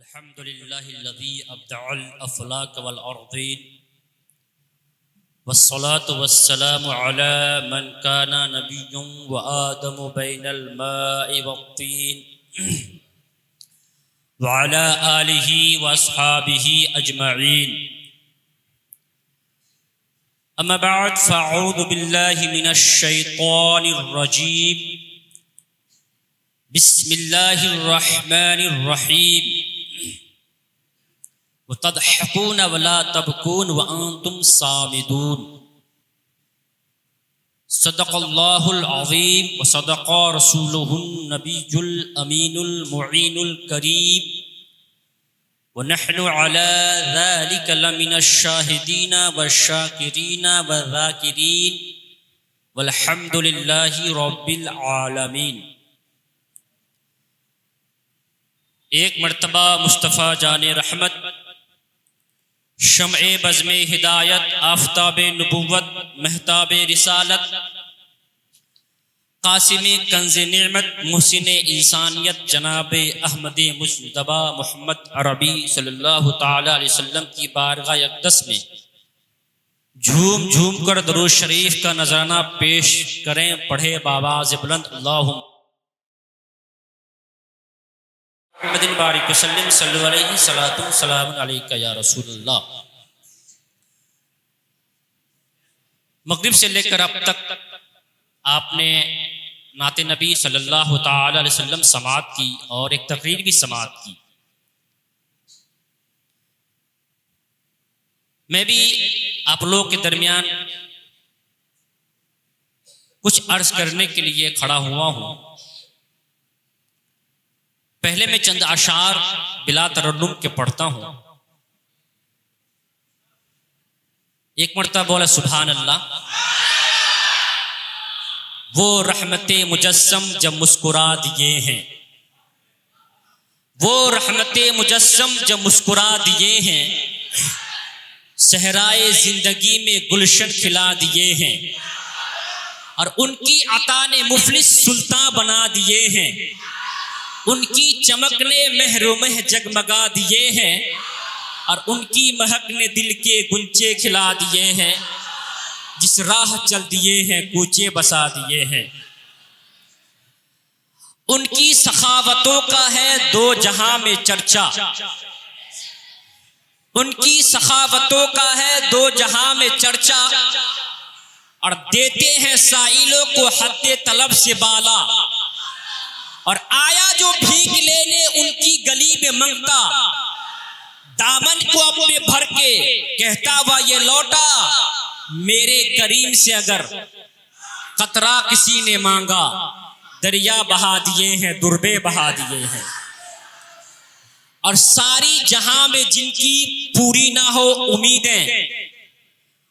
अल्हम्दुलिल्लाहिल्लज़ी अब्दअल अफ़लाक वल अर्ज़ीन वस्सलातु वस्सलामु अला मन काना नबिय्युन व आदमु बैनल माइ वत्तीन व अला आलिहि व अस्हाबिहि अजमईन। अम्मा बअद फ़अऊज़ु बिल्लाहि मिनश शैतानिर रजीम। बिस्मिल्लाहिर रहमानिर रहीम। वतदहकून वला तबकून व अंतुम सामिदून। सदक़ल्लाहुल अज़ीम व सदक़ रसूलुहुन नबियुल अमीनुल मुईनुल करीम व नहनु अला ज़ालिका लमिनश शाहिदीन व शाकिरीन व ज़ाकिरीन वल्हम्दुलिल्लाहि रब्बिल आलमीन। एक मर्तबा मुस्तफ़ा जाने रहमत, शम्ए बज़्मे हिदायत, आफ़ताबे नबुव्वत, महताबे रिसालत, क़ासिमे कंज़े नेमत, मुहसिने इंसानियत, जनाबे अहमदे मुज्तबा मोहम्मद अरबी सल्लल्लाहु ताला अलैहि वसल्लम की बारगाह अक़दस में झूम झूम कर दरूद शरीफ का नजराना पेश करें। पढ़े बाबाज़ बुलंद अल्लाहुम्मा मुहम्मदिन बारिक वसल्लिम सल्लल्लाहु अलैहि सलातु सलामुन अलैका या रसूलल्लाह। मग़रिब से लेकर अब तक आपने नाते नबी सल्लल्लाहु ताला अलैहि वसल्लम समाअत की और एक तकरीर भी समाअत की। मैं भी आप लोगों के दरमियान कुछ अर्ज करने के लिए खड़ा हुआ हूँ। पहले मैं चंद अशार बिला तरन्नुम के पढ़ता हूँ। एक मर्तबा बोला सुभान अल्लाह। वो रहमते मुजस्सम जब मुस्कुरा दिए हैं, वो रहमते मुजस्सम जब मुस्कुरा दिए हैं, सहराए जिंदगी में गुलशन खिला दिए हैं और उनकी अता ने मुफलिस सुल्तान बना दिए हैं। उनकी चमक ने महरुमह जगमगा दिए हैं और उनकी महक ने दिल के गुंचे खिला दिए हैं। जिस राह चल दिए हैं कूचे बसा दिए हैं। उनकी सखावतों का है दो जहां में चर्चा, उनकी सखावतों का है दो जहां में चर्चा और देते हैं साइलों को हद्दे तलब से बाला। और आया जो भीख लेने उनकी गली में मंगता, दामन को अपने भर के कहता हुआ ये लौटा, मेरे करीम से अगर कतरा किसी ने मांगा, दरिया बहा दिए हैं, दुर्बे बहा दिए हैं। और सारी जहां में जिनकी पूरी ना हो उम्मीदें,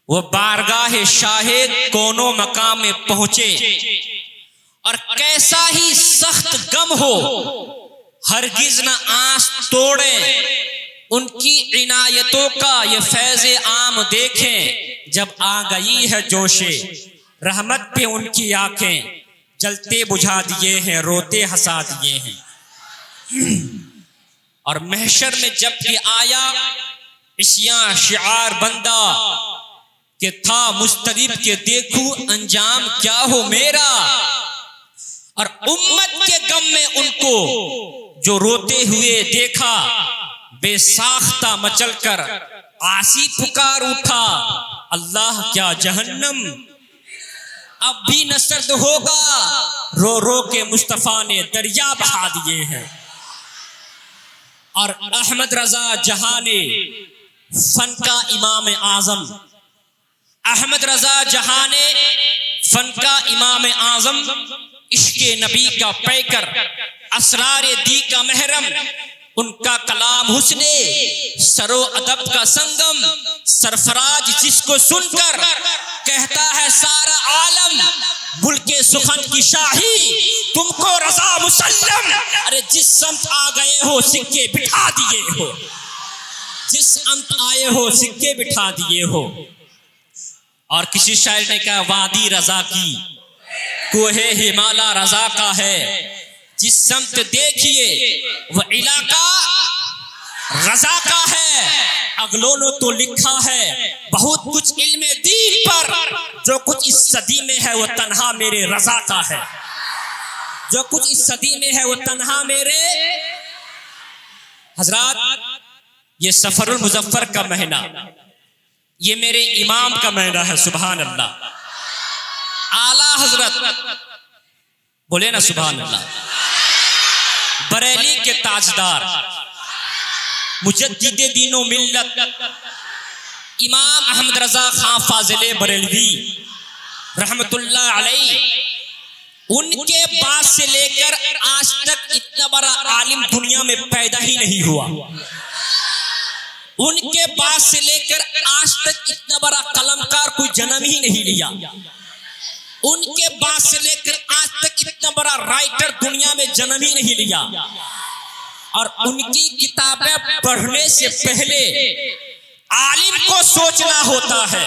वो बारगाह शाहिद कोनो मकाम में पहुंचे। और कैसा ही सख्त गम हो हरगिज न आस तोड़े, उनकी इनायतों का ये फैज़े आम देखें। जब आ गई है जोशे रहमत पे उनकी आंखें, जलते बुझा दिए हैं, रोते हंसा दिए हैं। और महशर में जब कि आया इस्यां शिआर बंदा के था मुस्तरिब के देखूं अंजाम क्या हो मेरा। और उम्मत के गम में उनको जो रोते हुए देखा, बेसाख्ता मचल कर आसी पुकार उठा, अल्लाह क्या जहन्नम अब भी न सर्द होगा। रो रो के मुस्तफा ने दरिया बहा दिए हैं। और अहमद रजा जहां ने फन का इमाम आजम, अहमद रजा जहां ने फन का इमाम आजम, इश्क़े नबी का पैकर, असरारे दी का महरम, उनका कलाम हुस्ने सरो अदब का संगम, सरफराज जिसको सुनकर कहता है सारा आलम, मुल्के सुखन की शाही तुमको रजा मुसल्लम। अरे जिस समत आ गए हो सिक्के बिठा दिए हो, जिस अंत आए हो सिक्के बिठा दिए हो। और किसी शायर ने कहा वादी रजा की कोहे हिमाला रजा का है, जिस समत देखिए वह इलाका रजा का है। अगलों ने तो लिखा है बहुत कुछ इल्मे दीन पर, जो कुछ इस सदी में है वो तन्हा मेरे रजा का है। जो कुछ इस सदी में है वो तन्हा मेरे। हजरात, ये सफरुल मुजफ्फर का महीना, ये मेरे इमाम का महीना है। सुभान अल्लाह। आला हजरत बोले ना सुभान अल्लाह। बरेली के ताजदार मुजद्दिद दीनो मिल्लत इमाम अहमद रजा खां फाजिले बरेलवी रहमतुल्लाह अलैह, उनके बाद से लेकर आज तक इतना बड़ा आलिम दुनिया में पैदा ही नहीं हुआ। उनके बाद से लेकर आज तक इतना बड़ा कलमकार कोई जन्म ही नहीं लिया। उनके बाद से लेकर आज तक इतना बड़ा राइटर दुनिया में जन्म ही नहीं लिया। और उनकी किताबें पढ़ने से पहले आलिम को सोचना होता है,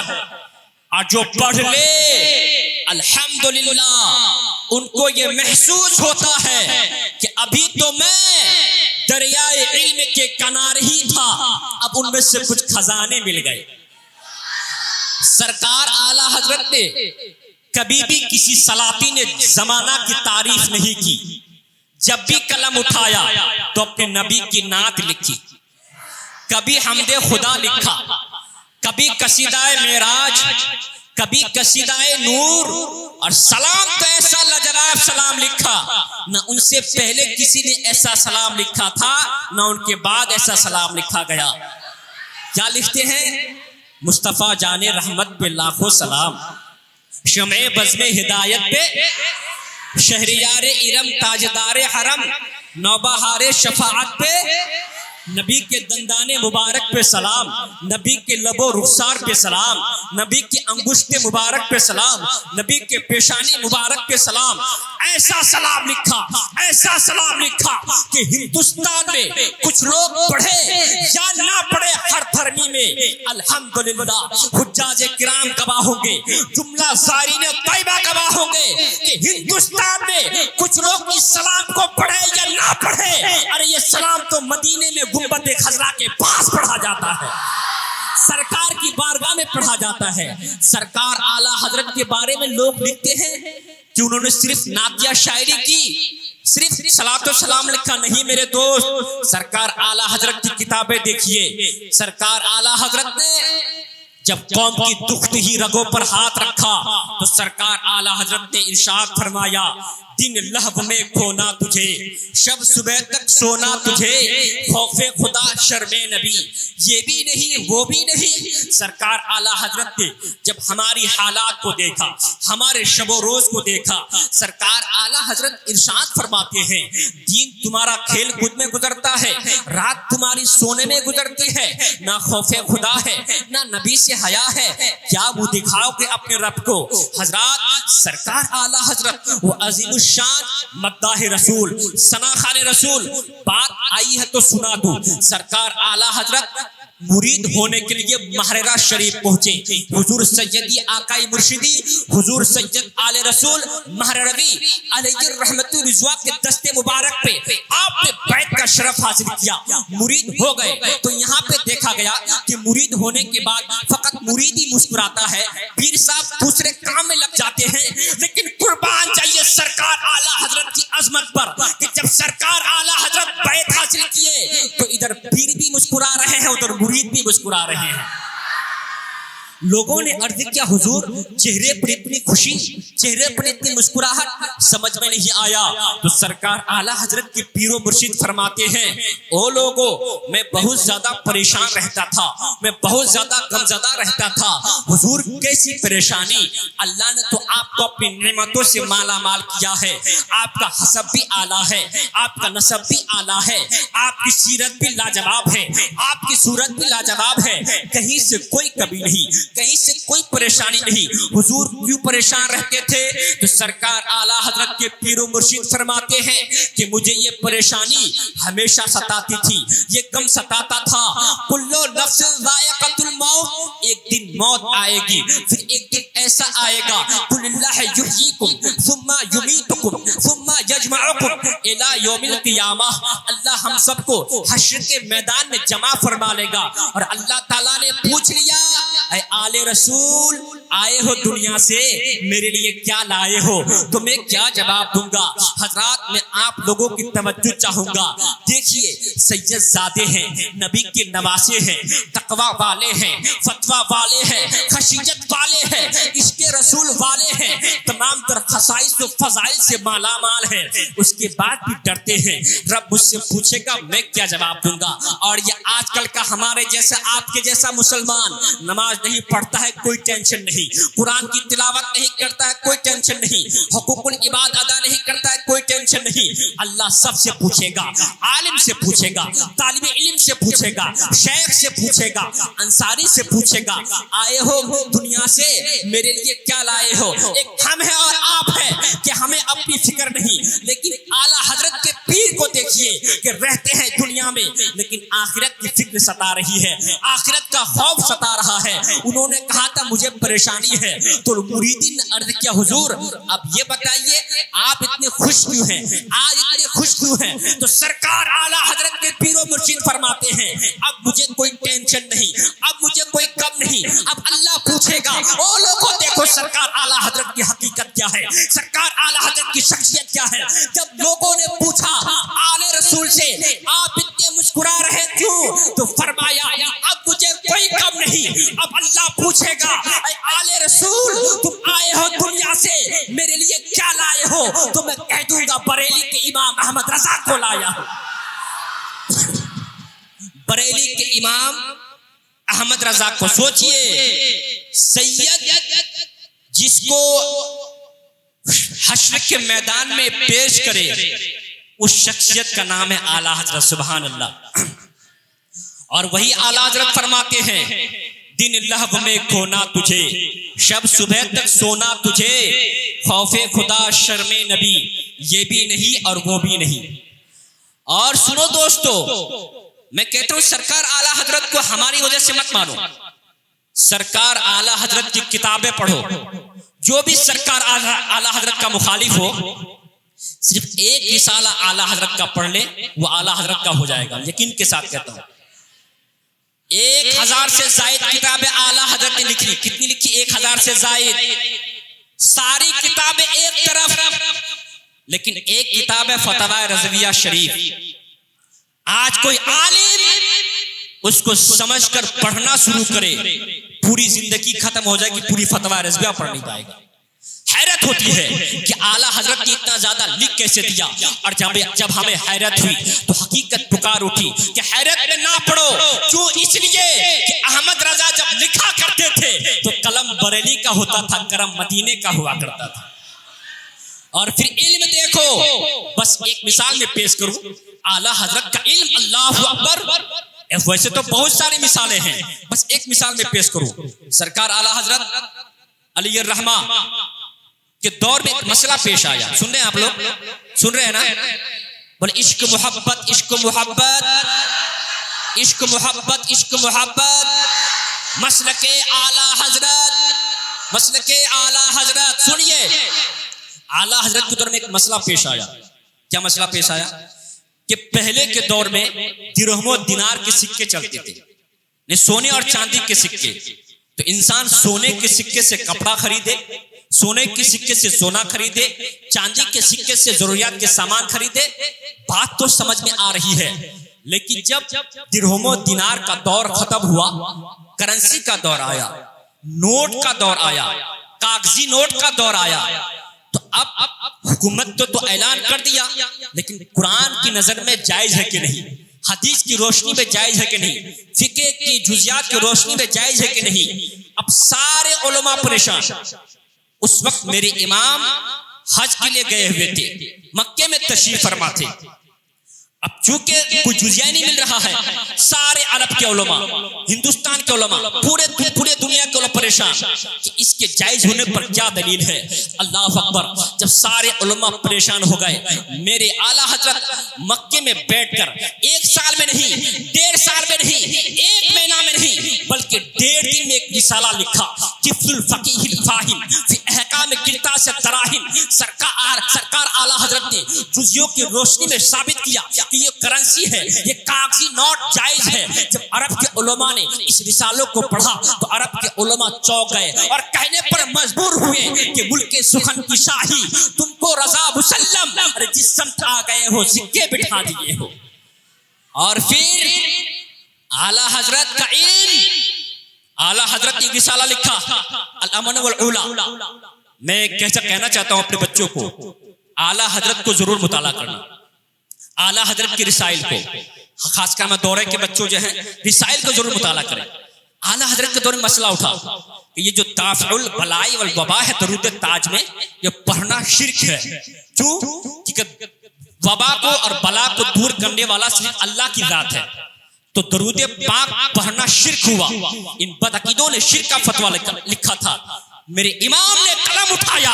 और जो पढ़ ले अल्हम्दुलिल्लाह उनको ये महसूस होता है कि अभी तो मैं दरियाए इल्म के किनारे ही था, अब उनमें से कुछ खजाने मिल गए। सरकार आला हजरत ने कभी भी किसी सलातीन जमाना की तारीफ नहीं की। जब भी कलम उठाया तो अपने नबी की नात लिखी, कभी हमदे खुदा लिखा, कभी कसीदाए मेराज, कभी कसीदाए नूर, और सलाम तो ऐसा लजराब सलाम लिखा, ना उनसे पहले किसी ने ऐसा सलाम लिखा था, ना उनके बाद ऐसा सलाम लिखा गया। क्या लिखते हैं? मुस्तफ़ा जाने रहमत पे लाखों सलाम, शमे बज़्मे हिदायत पे, शहरियारे इरम ताजदारे हरम, नौबहारे शफाअत पे, नबी के दंदाने मुबारक पे सलाम, नबी के लबो रुखसार पे सलाम, नबी के अंगुष्ठे मुबारक पे सलाम, नबी के पेशानी मुबारक पे सलाम। ऐसा सलाम लिखा, ऐसा सलाम लिखा कि हिंदुस्तान में कुछ लोग पढ़े या ना पढ़े, हर धर्मी में अल्हम्दुलिल्लाह हुज्जाज किराम गवाह होंगे, जुमला ज़ायरीन तैयबा गवाह होंगे कि हिंदुस्तान में कुछ लोग इस सलाम को पढ़े या ना पढ़े। अरे ये सलाम तो मदीने में गुंबद खजरा के पास पढ़ा जाता है, सरकार की बारगाह में पढ़ा जाता है। सरकार आला हजरत के बारे में लोग लिखते हैं कि उन्होंने सिर्फ नातिया शायरी की, सिर्फ सलातो सलाम लिखा। नहीं मेरे दोस्त, सरकार आला हजरत की किताबें देखिए। सरकार आला हजरत ने जब कौम की दुख्त ही रगों पर हाथ रखा तो सरकार आला हजरत ने इरशाद फरमाया, दिन लहब में खोना तुझे, शब सुबह तक सोना तुझे, खौफे खुदा शर्मे नबी, ये भी नहीं वो भी नहीं। सरकार आला हजरत ने जब हमारी हालात को देखा, हमारे शबो रोज को देखा, सरकार आला हजरत इरशाद फरमाते हैं, दिन तुम्हारा खेल कूद में गुजरता है, रात तुम्हारी सोने में गुजरती है, ना खौफे खुदा है ना नबी से हया है, क्या वो दिखाओगे अपने रब को। हजरात, सरकार आला हजरत वो अजीम शान मद्दाह रसूल, सना खान रसूल, बात आई है तो सुना दो। सरकार आला हजरत मुरीद होने के लिए महरेरा शरीफ पहुंचे। हुजूर सैयदी आकाई मुर्शिदी हुजूर सैयद आले रसूल महरवी अलैहि रहमतुर रिजवा के दस्ते मुबारक पे आपने बैत का शरफ हासिल किया, मुरीद हो गए। तो यहाँ पे देखा गया कि मुरीद होने के बाद फकत मुरीद ही मुस्कुराता है, पीर साहब दूसरे काम में लग जाते हैं। लेकिन कुर्बान चाहिए सरकार आला हजरत की अजमत पर कि जब सरकार आला हजरत बैत हासिल किए तो इधर पीर भी मुस्कुरा रहे हैं, उधर मुरीद भी मुस्कुरा रहे हैं। लोगों ने अर्ज किया, हुजूर चेहरे पर इतनी खुशी, चेहरे पर इतनी मुस्कुराहट समझ में नहीं आया। तो सरकार आला हजरत के पीरो मुर्शिद फरमाते हैं, ओ लोगों, मैं बहुत ज्यादा परेशान रहता था, मैं बहुत ज्यादा गमज़दा रहता था। हुजूर कैसी परेशानी, अल्लाह ने तो आपको अपनी नेमतों से माला माल किया है, आपका हसब भी आला है, आपका नसब भी आला है, आपकी सीरत भी लाजवाब है, आपकी सूरत भी लाजवाब है, कहीं से कोई कमी नहीं, कहीं से कोई परेशानी नहीं। हुजूर क्यों परेशान रहते थे? तो सरकार आला हजरत के पीरो मुर्शिद फरमाते हैं कि मुझे ये परेशानी हमेशा सताती थी, ये गम सताता था। कुल्लो नफ्सिन ज़ाइक़तुल मौत, एक दिन मौत आएगी, फिर एक दिन ऐसा आएगा कुल्लिल्लाहि युहयीकुम सुम्मा युमीतुकुम सुम्मा यजमउकुम इला यौमिल क़ियामह। अल्लाह हम सबको हश्र के मैदान में जमा फरमा लेगा। और अल्लाह ताला ने पूछ लिया, ऐ आले रसूल, आए हो दुनिया से, मेरे लिए क्या लाए हो? तो मैं क्या जवाब दूंगा? हजरात, मैं आप लोगों की तवज्जो चाहूंगा। देखिए, सैयदजादे हैं, नबी के नवासे हैं, तकवा वाले हैं, फतवा वाले हैं, खशीयत वाले हैं, इसके रसूल वाले हैं, तमाम तर खसाइस और फजाइल से मालामाल है, उसके बाद भी डरते हैं। रब मुझसे पूछेगा, मैं क्या जवाब दूंगा? और ये आजकल का हमारे जैसा, आपके जैसा मुसलमान नमाज नहीं पढ़ता है, कोई टेंशन नहीं, कुरान की तिलावत नहीं करता है, कोई टेंशन नहीं, हुकूकुल इबाद अदा नहीं करता है, कोई टेंशन नहीं। अल्लाह सबसे पूछेगा, आलिम से पूछेगा, तालिब इल्म से पूछेगा, शेख से पूछेगा, अंसारी से पूछेगा, आए हो दुनिया से, मेरे लिए क्या लाए हो? एक हम है और आप है कि हमें अपनी फिक्र नहीं, लेकिन आला हजरत के पीर को देखिए कि रहते हैं दुनिया में, लेकिन आखिरत की फिक्र सता रही है, आखिरत का खौफ सता रहा है। उन्होंने कहा था मुझे परेशानी है, तो मुरीदीन ने अर्ज किया, हुजूर अब ये बताइए आप इतने खुश क्यों हैं, आज इतने खुश क्यों हैं? तो सरकार आला हजरत के पीरो मुर्शिद फरमाते हैं, अब मुझे कोई टेंशन नहीं, अब मुझे कोई गम नहीं, अब अल्लाह पूछेगा, ओ लोगों देखो सरकार आला हजरत की हकीकत क्या है, सरकार आला हजरत की शख्सियत क्या है। जब लोगों ने पूछा आले रसूल से, आप इतने मुस्कुरा रहे क्यों? तो फरमाया, अब मुझे कोई गम नहीं, अब अल्लाह पूछेगा, आले रसूल तुम आए हो दुनिया से, मेरे लिए क्या लाए हो? तो मैं कह दूंगा बरेली के इमाम अहमद रजा को लाया हूं। बरेली के इमाम अहमद रजा को। सोचिए, सैयद जिसको हश्र के मैदान में पेश करे, उस शख्सियत का नाम है आला हजरत। सुभान अल्लाह। और वही आला हजरत फरमाते हैं, दिन लहव में खोना तुझे, शब सुबह तक सोना तुझे, खौफे खुदा शर्मे नबी, ये भी नहीं और वो भी नहीं। और सुनो दोस्तों, मैं कहता हूं सरकार आला हजरत को हमारी वजह से मत मानो, सरकार आला हजरत की किताबें पढ़ो। जो भी सरकार आला हजरत का मुखालिफ हो, सिर्फ एक रिसाला आला हजरत का पढ़ ले, वो आला हजरत का हो जाएगा। यकीन के साथ कहता हूं, 1000 से जायद किताबें आला हजरत ने लिखी। कितनी लिखी? 1000 से जायद। सारी किताबें एक तरफ, लेकिन एक किताब है फतवा रज़विया शरीफ। आज कोई आलिम उसको समझकर पढ़ना शुरू करे, पूरी जिंदगी खत्म हो जाएगी, पूरी फतवा रज़विया पढ़ नहीं पाएगा। हैरत होती है कि आला हजरत ने इतना ज्यादा लिख कैसे दिया। और जब हमें हैरत हुई तो हकीकत पुकार उठी कि हैरत में ना पढ़ो। क्यों? इसलिए कि अहमद रजा जब लिखा करते थे तो कलम बरेली का होता था, करम मदीने का हुआ करता था। और फिर इल्म देखो, बस एक मिसाल में पेश करूं, आला हजरत का इल्म, अल्लाहु अकबर। वैसे तो बहुत सारी मिसालें हैं, बस एक मिसाल में पेश करूं। सरकार आला हजरत अली रहमा के दौर में एक मसला पेश आया। सुन रहे हैं आप लोग? सुन रहे हैं ना? बोले इश्क मोहब्बत, इश्क मोहब्बत, इश्क मोहब्बत, इश्क मोहब्बत, मसलके आला हजरत, मसलके आला हजरत। सुनिए, आला हजरत के दौर में एक मसला पेश आया। क्या मसला पेश आया? कि पहले के दौर में दिरहमो दिनार के सिक्के चलते थे, सोने और चांदी के सिक्के। तो इंसान सोने के सिक्के से कपड़ा खरीदे, सोने के सिक्के से सोना खरीदे, चांदी के सिक्के से जरूरियात के सामान खरीदे। बात तो समझ में आ रही है, लेकिन जब दिरहमो दिनार का दौर खत्म हुआ, करेंसी का दौर आया, नोट का दौर आया, कागजी नोट का दौर आया, तो अब हुकूमत तो ऐलान कर दिया, लेकिन कुरान की नजर में जायज है कि नहीं, हदीस की रोशनी में जायज है कि नहीं, फिक़ह की जुज़ियात की रोशनी में जायज है कि नहीं। अब सारे उलमा परेशान। उस वक्त मेरे इमाम हज के लिए गए हुए थे, मक्के में तशरीफ फरमा थे। अब चूंकि कोई जुजिया नहीं मिल रहा है, सारे अरब के उलमा, हिंदुस्तान के उलमा, पूरे दुनिया के उलमा परेशान कि इसके जायज होने पर क्या दलील है। अल्लाह अकबर। जब सारे उलमा परेशान हो गए, मेरे आला हजरत मक्के में बैठकर 1 साल में नहीं, 1.5 साल में नहीं, 1 महीना में नहीं, बल्कि 1.5 दिन में एक रिसाला लिखा, किफ़्लुल फ़क़ीहिल फ़ाहिम फ़ी अहकाम किरतास तराहिम। सरकार आला हजरत ने जुजियों की रोशनी में साबित किया कि ये करेंसी है, ये कागजी नोट जायज है। जब अरब के उलमा ने इस रिसालों को पढ़ा तो अरब के उलमा चौंक गए और कहने पर मजबूर हुए कि मुल्क सुखन की शाही तुमको रजा मुसल्लम, अरे जिस समत आ गए हो सिक्के बिठा दिए हो। और फिर आला हजरत का इल्म, आला हजरत ने रिसाला लिखा अल-अमन वल उला। मैं कहना चाहता हूं अपने बच्चों को, आला हजरत को जरूर मुताला करना, आला हजरत की रिसाइल को, खासकर मैं दौरे के बच्चों जो हैं रिसाइल को जरूर मुताला करें। आला हजरत के दौरे में मसला उठा कि ये जो दाफ़उल बलाई वल वबा है दरूद ताज में, ये पढ़ना शिर्क है। क्यों? क्योंकि वबा को और बला को दूर करने वाला सिर्फ अल्लाह की जात है, तो दरूद पाक पढ़ना शिर्क हुआ। इन बदअकीदों ने शिर्क का फतवा लिखा था। मेरे इमाम ने कलम उठाया,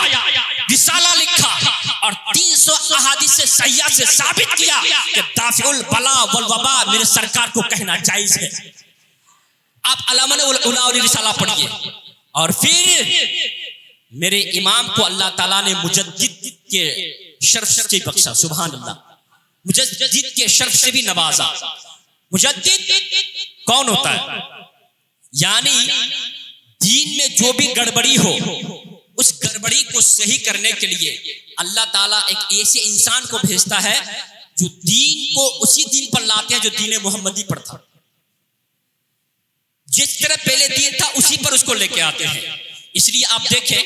रिसाला लिखा और 300 अहादीस से सहीह से साबित किया कि दाफ़उल बला वल वबा मेरे सरकार को कहना जायज है। आप अल-अमन वल उला और रिसाला पढ़िए। और फिर मेरे इमाम को अल्लाह ताला ने मुजद्दिद के शर्फ से बख्शा, सुभान अल्लाह, मुजद्दिद के शर्फ से भी नवाजा। मुजद्दिद कौन होता है? यानी दीन में जो भी गड़बड़ी हो, उस गड़बड़ी को सही करने के लिए अल्लाह ताला एक ऐसे इंसान को भेजता है जो दीन को उसी दीन पर लाते हैं जो दीन मोहम्मदी पर था। जिस तरह पहले दीन था उसी पर उसको लेके आते हैं। इसलिए आप देखें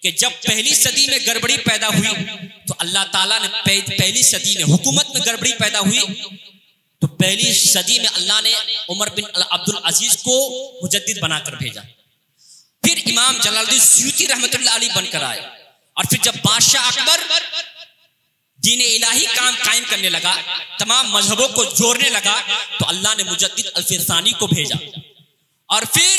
कि जब पहली सदी में गड़बड़ी पैदा हुई तो अल्लाह ताला ने पहली सदी में हुकूमत में गड़बड़ी पैदा हुई तो पहली सदी में अल्लाह ने उमर बिन अब्दुल अजीज को मुजद्दिद बनाकर भेजा। फिर इमाम जलालुद्दीन सुयूती रहमतुल्लाह अलैह बनकर आए। और फिर जब बादशाह अकबर दीन इलाही काम कायम करने लगा, तमाम मजहबों को जोड़ने लगा, तो अल्लाह ने मुजद्दिद अल-फिरसानी को भेजा। और फिर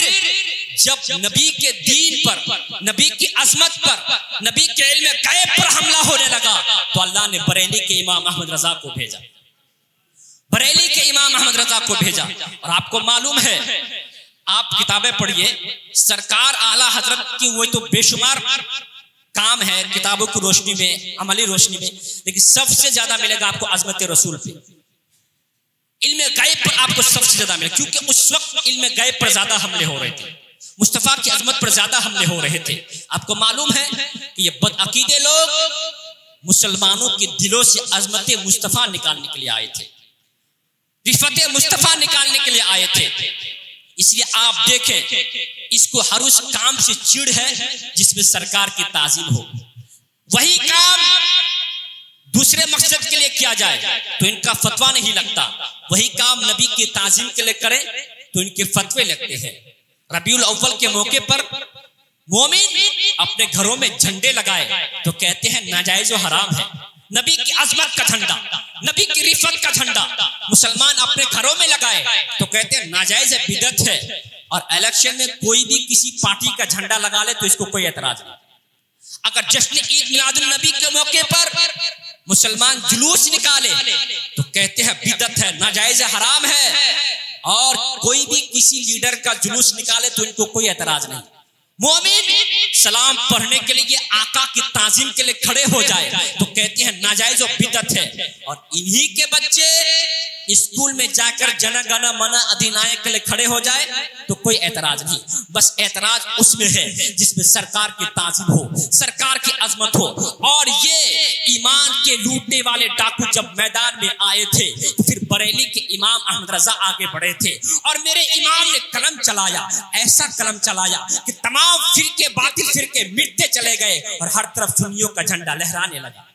जब नबी के दीन पर, नबी की अजमत पर, नबी के इल्म गैब पर हमला होने लगा तो अल्लाह ने बरेली के इमाम अहमद रजा को भेजा, बरेली के इमाम अहमद रजा को भेजा। और आपको मालूम है, आप किताबें पढ़िए, सरकार आला हजरत की वही तो बेशुमार काम है किताबों की रोशनी में, अमली रोशनी में, लेकिन सबसे ज्यादा मिलेगा आपको अजमत रसूल पे, इल्म गैब पर आपको सबसे ज्यादा मिलेगा। क्योंकि उस वक्त इल्म गैब पर ज्यादा हमले हो रहे थे, मुस्तफा की अजमत पर ज्यादा हमले हो रहे थे। आपको मालूम है कि ये बदअकीदे लोग मुसलमानों के दिलों से अजमत मुस्तफा निकालने के लिए आए थे, रिफत मुस्तफा निकालने के लिए आए थे। इसलिए आप देखें, इसको हर उस काम से चिढ़ है जिसमें सरकार की ताजीम हो। वही काम दूसरे मकसद के लिए किया जाए तो इनका फतवा नहीं लगता, वही काम नबी की ताजीम के लिए करें तो इनके फतवे लगते हैं। रबीउल अव्वल के मौके पर मोमिन अपने घरों में झंडे लगाए तो कहते हैं नाजायज और हराम है। नबी की अजमत का झंडा, नबी की रिफत का झंडा मुसलमान अपने घरों में लगाए तो कहते हैं नाजायज है, बिदअत है। और इलेक्शन में कोई भी किसी पार्टी का झंडा लगा ले तो इसको कोई एतराज नहीं। अगर जश्न ईद मिलादुन नबी के मौके पर मुसलमान जुलूस निकाले तो कहते हैं बिदअत है, नाजायज है, हराम है। और कोई भी किसी लीडर का जुलूस निकाले तो इनको कोई एतराज नहीं। मोमिन सलाम पढ़ने के लिए आका की ताजीम के लिए खड़े हो जाए तो कहते हैं नाजायज और बिदअत है। और इन्हीं के बच्चे स्कूल में जाकर जन गण मन अधिनायक के लिए खड़े हो जाए तो कोई एतराज नहीं। बस एतराज उसमें है जिसमें सरकार की ताजीम हो, सरकार की अजमत हो। और ये ईमान के लूटने वाले डाकू जब मैदान में आए थे तो फिर बरेली के इमाम अहमद रजा आगे बढ़े थे और मेरे इमाम ने कलम चलाया, ऐसा कलम चलाया कि तमाम फिरके, बातिल फिरके मिटते चले गए और हर तरफ सुन्नियों का झंडा लहराने लगा।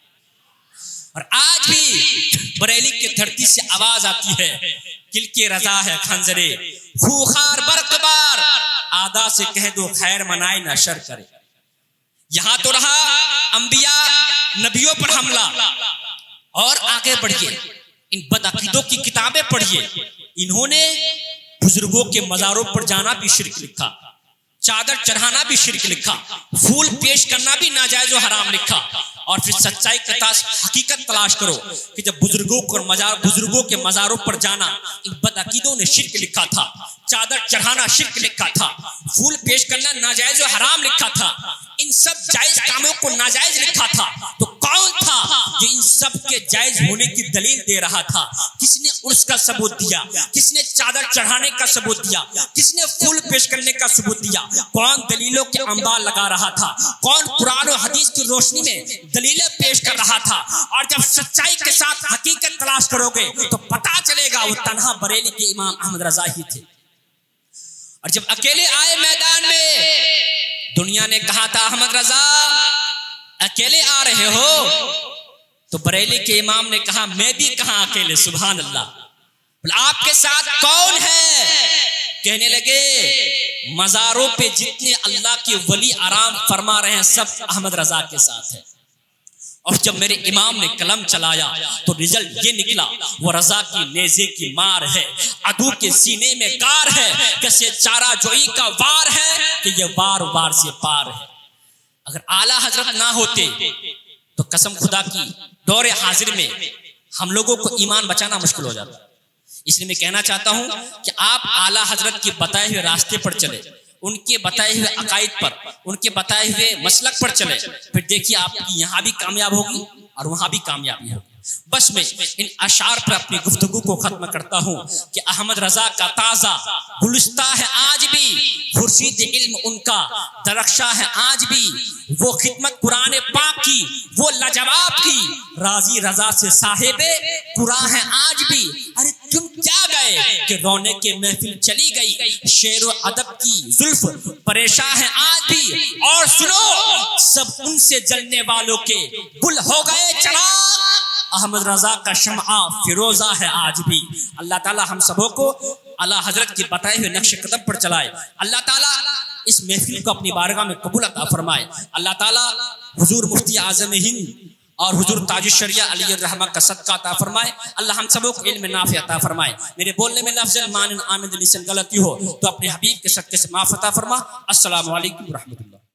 और आज भी बरेली की धरती से आवाज आती है, किल के रजा है खंजरे खूखार बरकबार, आदा से कह दो खैर मनाए ना शर करे। यहां तो रहा अंबिया नबियों पर हमला, और आगे बढ़िए इन बदअकीदों की किताबें पढ़िए। इन्होंने बुजुर्गों के मज़ारों पर जाना भी शिर्क लिखा, चादर चढ़ाना भी शिर्क लिखा, फूल पेश करना भी नाजायज और हराम लिखा। और फिर सच्चाई की हकीकत तलाश करो कि जब बुजुर्गों के मज़ारों पर जाना इन बदअकीदों ने शिर्क लिखा था, चादर चढ़ाना शिर्क लिखा था, फूल पेश करना नाजायज और हराम लिखा था, इन सब जायज कामों को नाजायज लिखा था। तो कौन था जो इन सब के जायज होने की दलील दे रहा था? किसने उर्स का सबूत दिया? किसने चादर चढ़ाने का सबूत दिया? किसने फूल पेश करने का सबूत दिया? कौन दलीलों के अंबार लगा रहा था? कौन कुरान और हदीस की रोशनी में दलीलें पेश कर रहा था? और जब सच्चाई के साथ हकीकत तलाश करोगे तो पता चलेगा वो तन्हा बरेली के इमाम अहमद रजा ही थे। और जब अकेले आए मैदान में, दुनिया ने कहा था अहमद रजा अकेले आ रहे हो, तो बरेली के इमाम ने कहा मैं भी कहां अकेले, सुभान अल्लाह, आपके साथ कौन है? कहने लगे मज़ारों पे जितने अल्लाह के वली आराम फरमा रहे हैं सब अहमद रजा के साथ है। और जब मेरे इमाम ने कलम चलाया तो रिजल्ट ये निकला, वो रजा की नेज़े की मार है, अदू के सीने में गार है, कैसे चारा जोई का वार है कि ये वार वार से पार है। अगर आला हजरत ना होते तो कसम खुदा की दौरे हाजिर में हम लोगों को ईमान बचाना मुश्किल हो जाता। इसलिए मैं कहना चाहता हूं कि आप आला हजरत के बताए हुए रास्ते पर चले, उनके बताए हुए अकायद पर, उनके बताए हुए मसलक पर चले, फिर देखिए आपकी यहाँ भी कामयाब होगी और वहां भी कामयाबी होगी। बस मैं इन अशार पर अपनी गुफ्तगू को खत्म करता हूँ कि अहमद रजा का ताजा गुलिस्ता है आज भी, खुर्शीद इल्म उनका दरख्शा है आज भी, वो खिदमत कुरान पाक की वो लाजवाब की, राजी रजा से साहिबे कुरान है आज भी। अरे तुम क्या गए कि रोने के महफिल चली गई, शेर अदब की जुल्फ परेशान है आज भी। और सुनो सब उनसे जलने वालों के गुल हो गए चराग, अहमद रजा का शम्आ फिरोजा है आज भी। अल्लाह ताला हम सबों को आला हजरत के बताए हुए नक्श कदम पर चलाए। अल्लाह ताला इस महफिल को अपनी बारगाह में कबूल अता फरमाए। अल्लाह ताला हुजूर मुफ्ती आज़म हिंद और हुजूर ताजुश शरिया अली रहमा का सदका अता फरमाए। अल्लाह हम सबों को इल्म नाफि अता फरमाए। मेरे बोलने में लफ्ज़ मानन आमिद लिसन गलती हो तो अपने हबीब के सदक़े से माफ़ अता फरमा। अस्सलामु अलैकुम व रहमतुल्लाह।